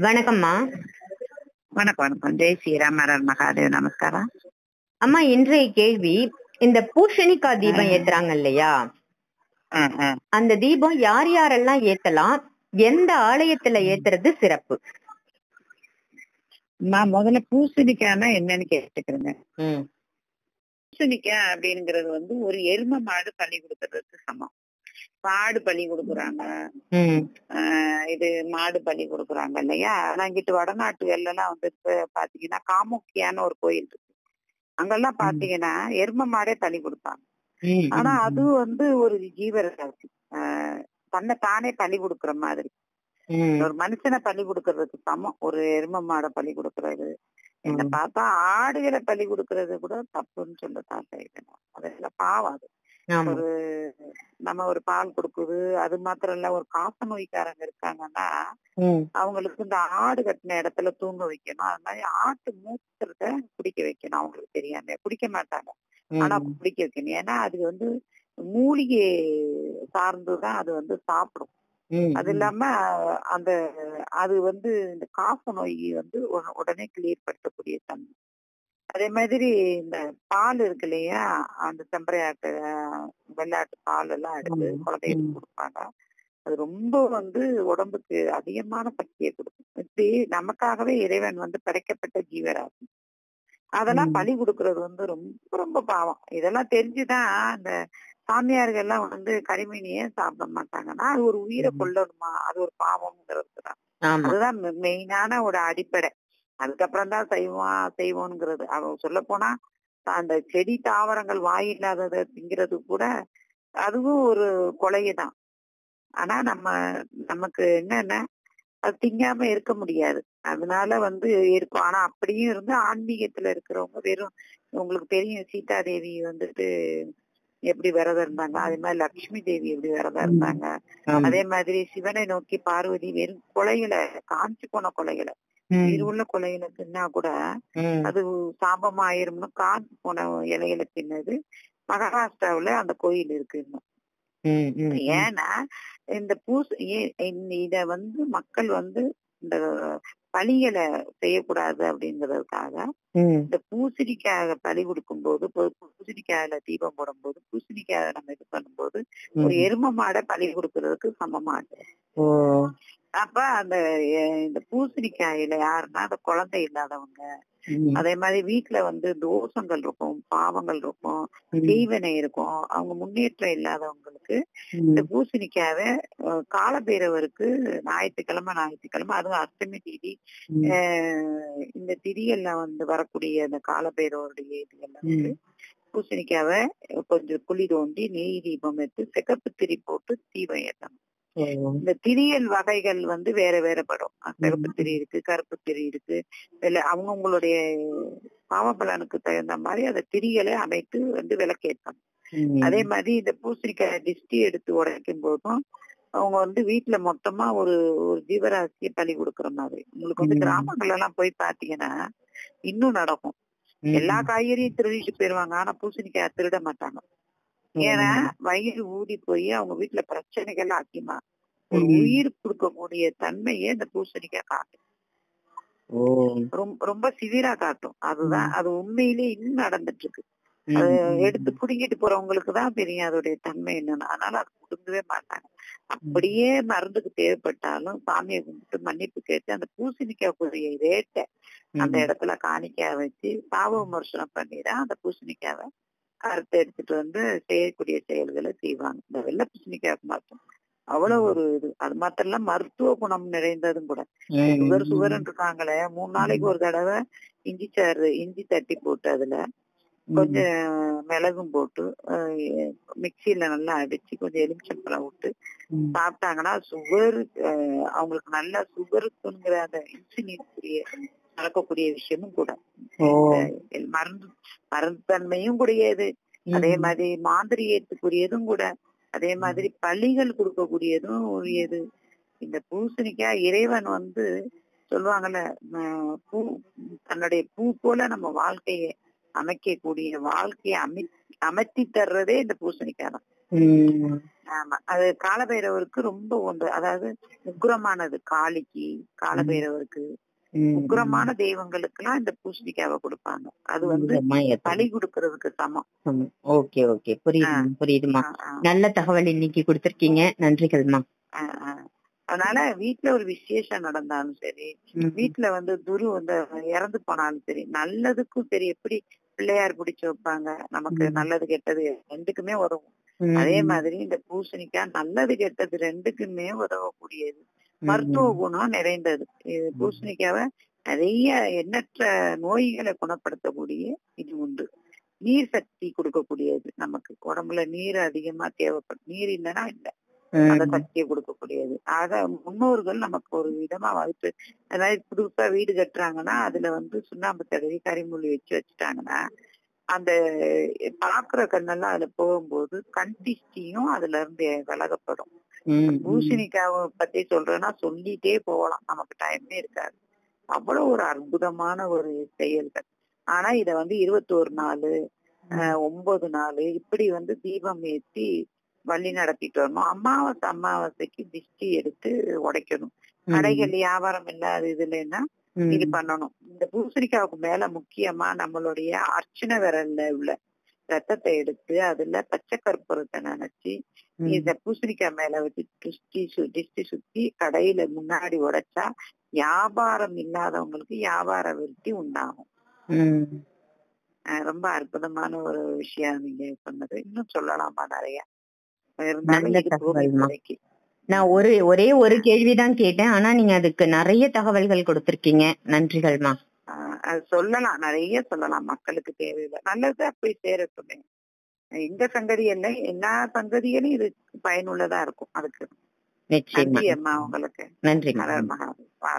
வணக்கம்மா. வணக்கம் வணக்கம். ஜெய் ஸ்ரீராம், ஹரர் மகாதேவ், நமஸ்காரம். அம்மா, இன்றைய கேள்வி, இந்த பூசணிக்காய் தீபம் ஏத்துறாங்க இல்லையா, அந்த தீபம் யார் யாரெல்லாம் ஏத்தலாம், எந்த ஆலயத்துல ஏத்துறது சிறப்பு? நான் முதல்ல பூசணிக்காய்னா என்னன்னு கேட்டுக்கிறேங்க. பூசணிக்காய் அப்படிங்கிறது வந்து ஒரு எரும மாடு பலி கொடுக்கறதுக்கு சமம். மாடு பலி கொடுக்குறாங்க, இது மாடு பலி கொடுக்குறாங்க இல்லையா. ஆனா இங்கிட்டு வடநாட்டுகள்ல எல்லாம் வந்து பாத்தீங்கன்னா காமுக்கியான்னு ஒரு கோயில் இருக்கு. அங்கெல்லாம் பாத்தீங்கன்னா எரும மாடே பலி கொடுப்பாங்க. ஆனா அது வந்து ஒரு ஜீவராசி, தன்னை தானே பலி கொடுக்குற மாதிரி. ஒரு மனுஷனை பலி கொடுக்கறதுக்கு சமம் ஒரு எரும மாடை பலி கொடுக்கறது. என்ன பார்த்தா ஆடுகளை பலி கொடுக்கறது கூட தப்புன்னு சொல்ல தாத்தா, அதெல்லாம் பாவம். அது ஒரு நம்ம ஒரு பால் கொடுக்குது, அது மாத்திரம் இல்ல, ஒரு காச நோய்க்காரங்க இருக்காங்கன்னா அவங்களுக்கு இந்த ஆடு கட்டின இடத்துல தூங்க வைக்கணும். அது மாதிரி ஆட்டு மூத்திரத்தை குடிக்க வைக்கணும். அவங்களுக்கு தெரியாம குடிக்க மாட்டாங்க, ஆனா குடிக்க வைக்கணும். ஏன்னா அது வந்து மூலிகை சார்ந்துதான் அது வந்து சாப்பிடும். அது இல்லாம அந்த அது வந்து இந்த காச நோய் வந்து உடனே கிளியர் படுத்தக்கூடிய தன்மை. அதே மாதிரி இந்த பால் இருக்கு இல்லையா, அந்த செம்பரையாட்டு வெள்ளாட்டு பால் எல்லாம் எடுத்து குழந்தைகளுக்கு கொடுப்பாங்க. அது ரொம்ப வந்து உடம்புக்கு அதிகமான சக்தியை கொடுக்கும். இப்படி நமக்காகவே இறைவன் வந்து படைக்கப்பட்ட ஜீவராசி, அதெல்லாம் பலி கொடுக்கறது வந்து ரொம்ப ரொம்ப பாவம். இதெல்லாம் தெரிஞ்சுதான் அந்த சாமியார்கள் எல்லாம் வந்து கரிமீனியே சாப்பிட மாட்டாங்கன்னா அது ஒரு உயிரை கொல்லணுமா, அது ஒரு பாவம்ங்கிறது தான். அதுதான் மெயினான ஒரு அடிப்படை. அதுக்கப்புறம் தான் செய்வோங்கிறது. அவங்க சொல்ல போனா அந்த செடி தாவரங்கள் வாயில்லாததை திங்கிறது கூட அதுவும் ஒரு கொலைதான். ஆனா நமக்கு என்னன்னா அது திங்காம இருக்க முடியாது, அதனால வந்து இருக்கும். ஆனா அப்படியும் இருந்து ஆன்மீகத்துல இருக்கிறவங்க வெறும், உங்களுக்கு தெரியும் சீதாதேவி வந்துட்டு எப்படி விரதம் இருந்தாங்க, அதே மாதிரி லட்சுமி தேவி எப்படி விரதம் இருந்தாங்க, அதே மாதிரி சிவனை நோக்கி பார்வதி வெறும் கொலைகளை, காஞ்சி போன கொலைகளை, உள்ள கொலைகளை தின்னா கூட அது சாபமா ஆயிரும்னு காஞ்சி போன இலைகளை தின்னது மகாராஷ்டிராவுல அந்த கோயில் இருக்கு இன்னும். ஏன்னா இந்த இத வந்து மக்கள் வந்து இந்த பலிகளை செய்யக்கூடாது அப்படிங்கறதுக்காக இந்த பூசணிக்காய பலி கொடுக்கும் போது, பூசணிக்காயில தீபம் போடும் போது, பூசணிக்காய நம்ம இது பண்ணும்போது ஒரு எரும மாடை பலி கொடுக்கறதுக்கு சமமாட்டு. அப்ப அந்த இந்த பூசணிக்காயில யாருன்னா அந்த குழந்தை இல்லாதவங்க, அதே மாதிரி வீட்டுல வந்து தோஷங்கள் இருக்கும், பாவங்கள் இருக்கும், தீவனை இருக்கும், அவங்க முன்னேற்றம் இல்லாதவங்களுக்கு இந்த பூசணிக்காவை காலபைரவருக்கு ஞாயிற்றுக்கிழமை அதுவும் அஷ்டமி திதி, இந்த திதிகள்ல வந்து வரக்கூடிய அந்த காலபைரவருடைய இதுகள்ல வந்து பூசணிக்காவை கொஞ்சம் குழி தோண்டி நெய் தீபம் எடுத்து சிகப்பு திரி போட்டு தீபம் ஏற்றணும். இந்த திரியல் வகைகள் வந்து வேற வேறப்படும். சிகப்பு திரி இருக்கு, கருப்பு திரி இருக்கு, இல்ல அவங்கவுங்களுடைய பாவபலனுக்கு தகுந்த மாதிரி அந்த திரிகளை அமைத்து வந்து விளக்கேற்றணும். அதே மாதிரி இந்த பூசணிக்காய் டிஸ்டி எடுத்து உடைக்கும் போதும் அவங்க வந்து வீட்டுல மொத்தமா ஒரு ஜீவராசியை பலி கொடுக்குற மாதிரி. உங்களுக்கு வந்து கிராமங்கள்ல எல்லாம் போய் பாத்தீங்கன்னா இன்னும் நடக்கும். எல்லா காய்கறியும் திருடிட்டு போயிருவாங்க, ஆனா பூசணிக்காய் திருட மாட்டாங்க. ஏன்னா வயிறு ஊதி போய் அவங்க வீட்டுல பிரச்சனைகள் அதிகமா, ஒரு உயிர் கொடுக்கக்கூடிய தன்மையே இந்த பூசணிக்காய் காட்டும். ரொம்ப சிவிரா காட்டும். அதுதான் அது உண்மையிலேயே இன்னும் நடந்துட்டு இருக்கு. அது எடுத்து புடுங்கிட்டு போறவங்களுக்கு தான் தெரியும் அதோடைய தன்மை என்னன்னு. அதனால அது புடுங்கவே மாட்டாங்க. அப்படியே மருந்துக்கு தேவைப்பட்டாலும் சாமியை கும்பிட்டு மன்னிப்பு கேட்டு அந்த பூசணிக்காய்க்குரிய ரேட்டை அந்த இடத்துல காணிக்கையா வச்சு பாவ விமர்சனம் பண்ணிதான் அந்த பூசணிக்காவை அறுத்து எடுத்துட்டு வந்து செய்யக்கூடிய செயல்களை செய்வாங்க. இந்த வெள்ளை பூசணிக்காய்க்கு மாற்றம் அவ்வளவு ஒரு இது. அது மாத்திரம் இல்ல, மருத்துவ குணம் நிறைந்ததும் கூட. சுகர்ன்னு இருக்காங்களே, 3 நாளைக்கு ஒரு தடவை இஞ்சி தட்டி போட்டு அதுல கொஞ்சம் மிளகும் போட்டு மிக்சியில நல்லா அடிச்சு கொஞ்சம் எலுமிச்சம்பழம் விட்டு சாப்பிட்டாங்கன்னா சுகர், அவங்களுக்கு நல்லா சுகருக்குங்கிற அந்த இன்சுலினுக்குரிய நடக்கக்கூடிய விஷயமும் கூட. மருந்து தன்மையும் கூடியது, அதே மாதிரி மாந்திரியத்துக்குரியதும் கூட, அதே மாதிரி பலிகள் கொடுக்கக்கூடியதும் உரியது. இந்த பூசணிக்காய் இறைவன் வந்து சொல்லுவாங்கல்ல, தன்னுடைய பூ போல நம்ம வாழ்க்கையை அமைக்கக்கூடிய, வாழ்க்கையை அமைத்தி தர்றதே இந்த பூசணிக்காய் தான். ஆமா, அது காலபைரவருக்கு ரொம்ப ஒன்று. அதாவது உக்கிரமானது. காளிக்கு, காலபைரவருக்கு, உக்கிரமான தெய்வங்களுக்கு எல்லாம் இந்த பூசணிக்காவை கொடுப்பாங்க. அது வந்து பலி கொடுக்கறதுக்கு சமம். ஓகே ஓகே, புரியுது புரியுதுமா. நல்ல தகவல் இன்னைக்கு கொடுத்திருக்கீங்க, நன்றிகள்மா. அதனால வீட்டுல ஒரு விசேஷம் நடந்தாலும் சரி, வீட்டுல வந்து குரு வந்து இறந்து போனாலும் சரி, நல்லதுக்கும் சரி, எப்படி பிள்ளையார் பிடிச்சு வைப்பாங்க, நமக்கு நல்லது கெட்டது ரெண்டுக்குமே உதவும். அதே மாதிரி இந்த பூசணிக்காய் நல்லது கெட்டது ரெண்டுக்குமே உதவக்கூடியது, மருத்துவ குணம் நிறைந்தது. பூசணிக்காவை நிறைய எண்ணற்ற நோய்களை குணப்படுத்தக்கூடிய இது உண்டு. நீர் சக்தி கொடுக்கக்கூடியது, நமக்கு உடம்புல நீர் அதிகமா தேவைப்படும். நீர் இல்லைன்னா இல்லை, அந்த சக்தியை கொடுக்கக்கூடியது. ஆக முன்னோர்கள் நமக்கு ஒரு விதமா வகுத்து, அதாவது புதுசா வீடு கட்டுறாங்கன்னா அதுல வந்து சுண்ணாம்பு தடவி கரிமூலி வச்சுட்டாங்கன்னா அந்த பாக்குற கண்ணெல்லாம் அதுல போகும்போது கண் திஷ்டியும் அதுல இருந்து விலகப்படும். பூசணிக்காவை பத்தி சொல்றேன்னா சொல்லிட்டே போகலாம், நமக்கு டைமே இருக்காது. அவ்வளவு ஒரு அற்புதமான ஒரு செயல்கள். ஆனா இத வந்து 21 நாள் 9 நாள் இப்படி வந்து தீபம் ஏற்றி வழி நடத்திட்டு வரணும். அமாவாசைக்கு திஷ்டி எடுத்து உடைக்கணும். கடைகள் வியாபாரம் இல்லாத இதுலன்னா இது பண்ணணும். இந்த பூசணிக்காவுக்கு மேல முக்கியமா நம்மளுடைய அர்ச்சனை விரல்ல உள்ள ரத்தத்தை எடுத்து அதுல பச்சை கற்பூரத்தை நினைச்சு இந்த பூசணிக்காய் மேல வச்சு திஷ்டி சுத்தி கடையில முன்னாடி உடைச்சா வியாபாரம் இல்லாதவங்களுக்கு வியாபார விருத்தி உண்டாகும். ரொம்ப அற்புதமான ஒரு விஷயம் நீங்க சொன்னது. இன்னும் சொல்லலாமா நிறைய. நான் ஒரே ஒரு கேள்விதான் கேட்டேன், ஆனா நீங்க அதுக்கு நிறைய தகவல்கள் கொடுத்திருக்கீங்க, நன்றிகள்மா. அது சொல்லலாம், நிறைய சொல்லலாம், மக்களுக்கு தேவையில்லை, நல்லதா போய் சேரட்டுமே. எங்க சங்கதி இல்லை, எல்லா சங்கதிகளும் இது பயனுள்ளதா இருக்கும். அதுக்கு நன்றி அம்மா, உங்களுக்கு நன்றி.